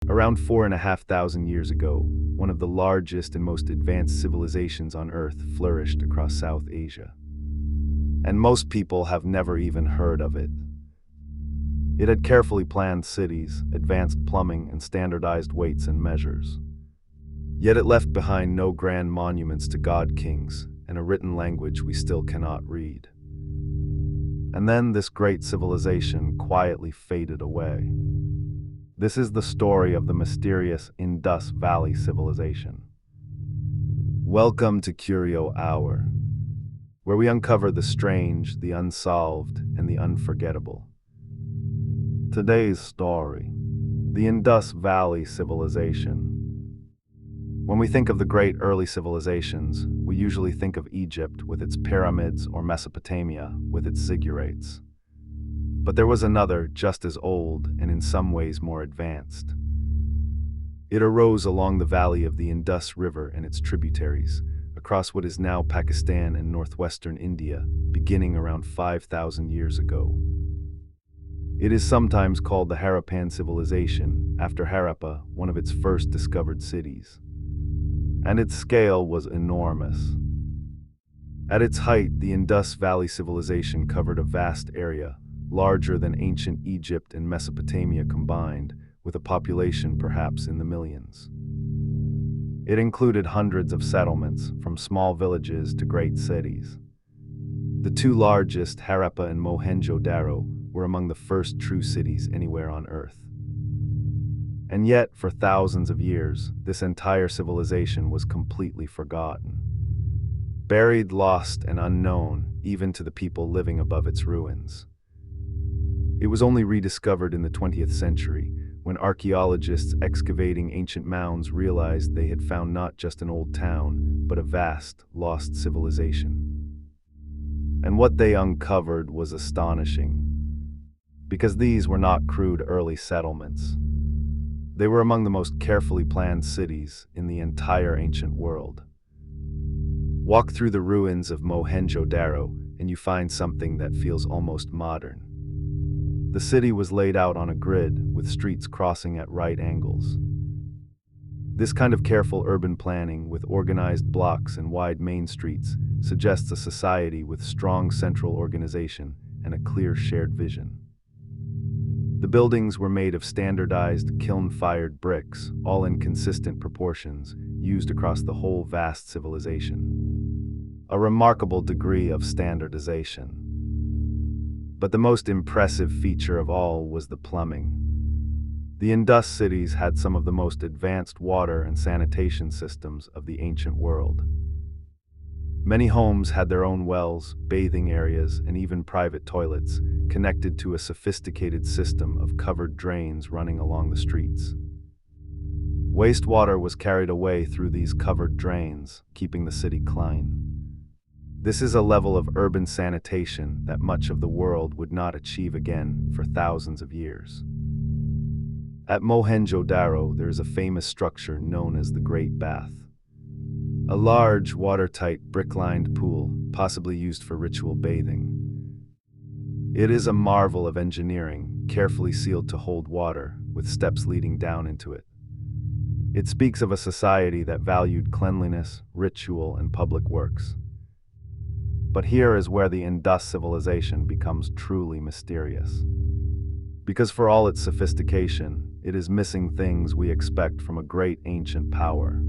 Around 4,500 years ago, one of the largest and most advanced civilizations on Earth flourished across South Asia. And most people have never even heard of it. It had carefully planned cities, advanced plumbing, and standardized weights and measures. Yet it left behind no grand monuments to god kings and a written language we still cannot read. And then this great civilization quietly faded away. This is the story of the mysterious Indus Valley Civilization. Welcome to Curio Hour, where we uncover the strange, the unsolved, and the unforgettable. Today's story: the Indus Valley Civilization. When we think of the great early civilizations, we usually think of Egypt with its pyramids or Mesopotamia with its ziggurats. But there was another, just as old and in some ways more advanced. It arose along the valley of the Indus River and its tributaries, across what is now Pakistan and northwestern India, beginning around 5,000 years ago. It is sometimes called the Harappan civilization, after Harappa, one of its first discovered cities. And its scale was enormous. At its height, the Indus Valley Civilization covered a vast area, larger than ancient Egypt and Mesopotamia combined, with a population perhaps in the millions. It included hundreds of settlements, from small villages to great cities. The two largest, Harappa and Mohenjo-Daro, were among the first true cities anywhere on Earth. And yet, for thousands of years, this entire civilization was completely forgotten. Buried, lost, and unknown, even to the people living above its ruins. It was only rediscovered in the 20th century, when archaeologists excavating ancient mounds realized they had found not just an old town, but a vast, lost civilization. And what they uncovered was astonishing, because these were not crude early settlements. They were among the most carefully planned cities in the entire ancient world. Walk through the ruins of Mohenjo-Daro and you find something that feels almost modern. The city was laid out on a grid, with streets crossing at right angles. This kind of careful urban planning, with organized blocks and wide main streets, suggests a society with strong central organization and a clear shared vision. The buildings were made of standardized, kiln-fired bricks, all in consistent proportions, used across the whole vast civilization. A remarkable degree of standardization. But the most impressive feature of all was the plumbing. The Indus cities had some of the most advanced water and sanitation systems of the ancient world. Many homes had their own wells, bathing areas, and even private toilets, connected to a sophisticated system of covered drains running along the streets. Wastewater was carried away through these covered drains, keeping the city clean. This is a level of urban sanitation that much of the world would not achieve again for thousands of years. At Mohenjo-Daro, there is a famous structure known as the Great Bath. A large, watertight, brick-lined pool, possibly used for ritual bathing. It is a marvel of engineering, carefully sealed to hold water, with steps leading down into it. It speaks of a society that valued cleanliness, ritual, and public works. But here is where the Indus civilization becomes truly mysterious. Because for all its sophistication, it is missing things we expect from a great ancient power.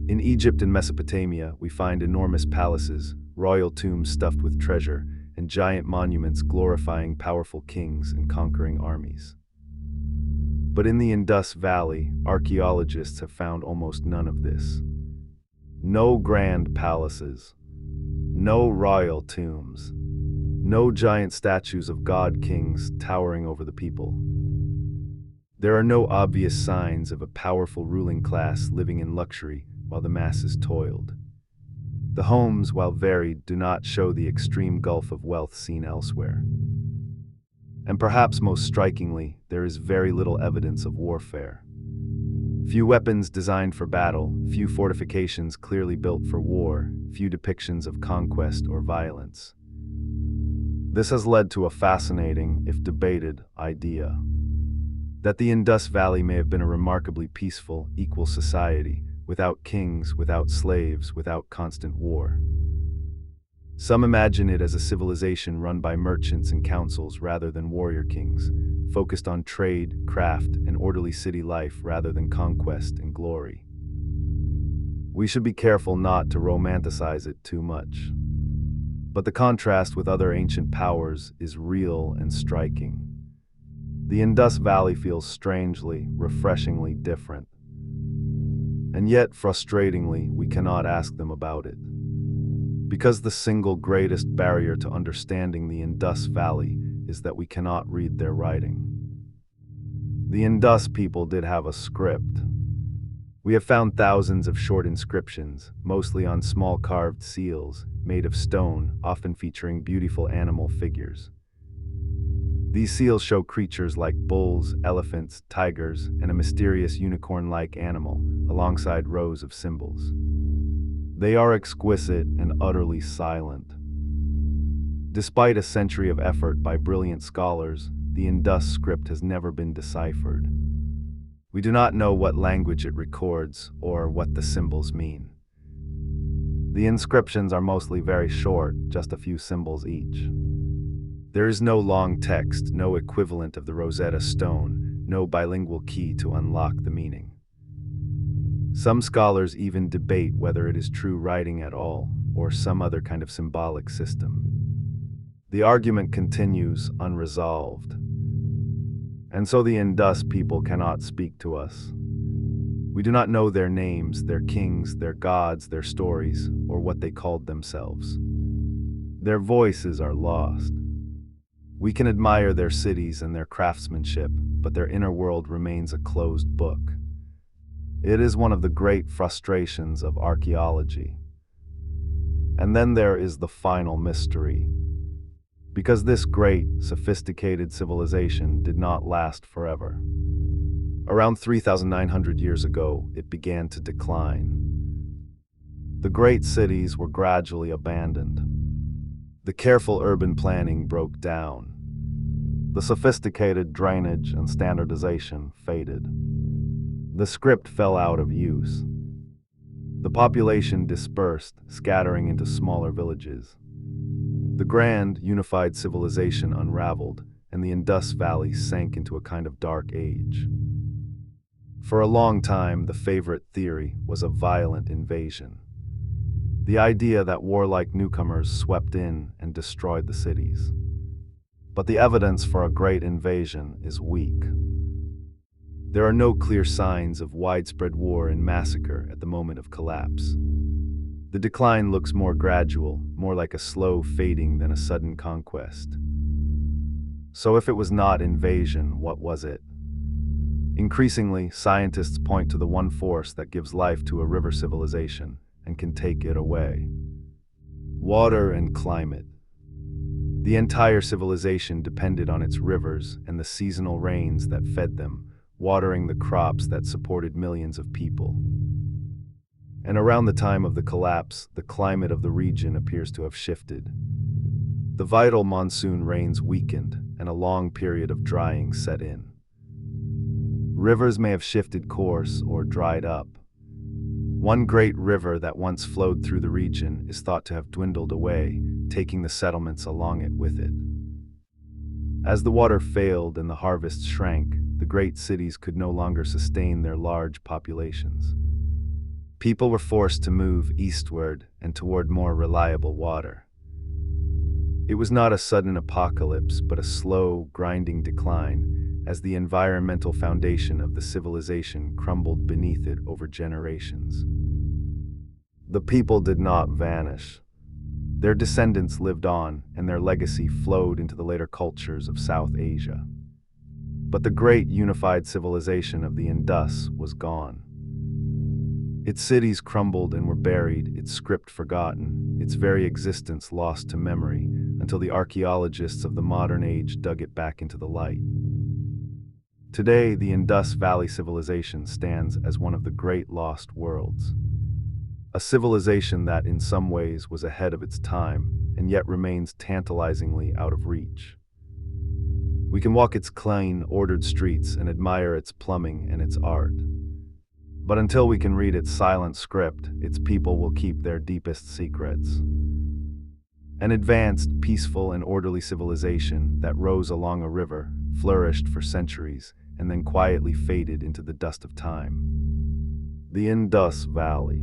In Egypt and Mesopotamia, we find enormous palaces, royal tombs stuffed with treasure, and giant monuments glorifying powerful kings and conquering armies. But in the Indus Valley, archaeologists have found almost none of this. No grand palaces, no royal tombs, no giant statues of god kings towering over the people. There are no obvious signs of a powerful ruling class living in luxury while the masses toiled. The homes, while varied, do not show the extreme gulf of wealth seen elsewhere. And perhaps most strikingly, there is very little evidence of warfare. Few weapons designed for battle, few fortifications clearly built for war, few depictions of conquest or violence. This has led to a fascinating, if debated, idea. that the Indus Valley may have been a remarkably peaceful, equal society, without kings, without slaves, without constant war. Some imagine it as a civilization run by merchants and councils rather than warrior kings, focused on trade, craft, and orderly city life rather than conquest and glory. We should be careful not to romanticize it too much. But the contrast with other ancient powers is real and striking. The Indus Valley feels strangely, refreshingly different. And yet, frustratingly, we cannot ask them about it. Because the single greatest barrier to understanding the Indus Valley is that we cannot read their writing. The Indus people did have a script. We have found thousands of short inscriptions, mostly on small carved seals, made of stone, often featuring beautiful animal figures. These seals show creatures like bulls, elephants, tigers, and a mysterious unicorn-like animal, alongside rows of symbols. They are exquisite and utterly silent. Despite a century of effort by brilliant scholars, the Indus script has never been deciphered. We do not know what language it records or what the symbols mean. The inscriptions are mostly very short, just a few symbols each. There is no long text, no equivalent of the Rosetta Stone, no bilingual key to unlock the meaning. Some scholars even debate whether it is true writing at all, or some other kind of symbolic system. The argument continues unresolved. And so the Indus people cannot speak to us. We do not know their names, their kings, their gods, their stories, or what they called themselves. Their voices are lost. We can admire their cities and their craftsmanship, but their inner world remains a closed book. It is one of the great frustrations of archaeology. And then there is the final mystery. Because this great, sophisticated civilization did not last forever. Around 3,900 years ago, it began to decline. The great cities were gradually abandoned. The careful urban planning broke down. The sophisticated drainage and standardization faded. The script fell out of use. The population dispersed, scattering into smaller villages. The grand, unified civilization unraveled, and the Indus Valley sank into a kind of dark age. For a long time, the favorite theory was a violent invasion. The idea that warlike newcomers swept in and destroyed the cities. But the evidence for a great invasion is weak. There are no clear signs of widespread war and massacre at the moment of collapse. The decline looks more gradual, more like a slow fading than a sudden conquest. So if it was not invasion, what was it? Increasingly, scientists point to the one force that gives life to a river civilization and can take it away. Water and climate. The entire civilization depended on its rivers and the seasonal rains that fed them, watering the crops that supported millions of people. And around the time of the collapse, the climate of the region appears to have shifted. The vital monsoon rains weakened, and a long period of drying set in. Rivers may have shifted course or dried up. One great river that once flowed through the region is thought to have dwindled away, taking the settlements along it with it. As the water failed and the harvests shrank, the great cities could no longer sustain their large populations. People were forced to move eastward and toward more reliable water. It was not a sudden apocalypse, but a slow, grinding decline, as the environmental foundation of the civilization crumbled beneath it over generations. The people did not vanish. Their descendants lived on, and their legacy flowed into the later cultures of South Asia. But the great unified civilization of the Indus was gone. Its cities crumbled and were buried, its script forgotten, its very existence lost to memory, until the archaeologists of the modern age dug it back into the light. Today, the Indus Valley Civilization stands as one of the great lost worlds. A civilization that, in some ways, was ahead of its time, and yet remains tantalizingly out of reach. We can walk its clean, ordered streets and admire its plumbing and its art. But until we can read its silent script, its people will keep their deepest secrets. An advanced, peaceful, and orderly civilization that rose along a river, flourished for centuries, and then quietly faded into the dust of time. The Indus Valley.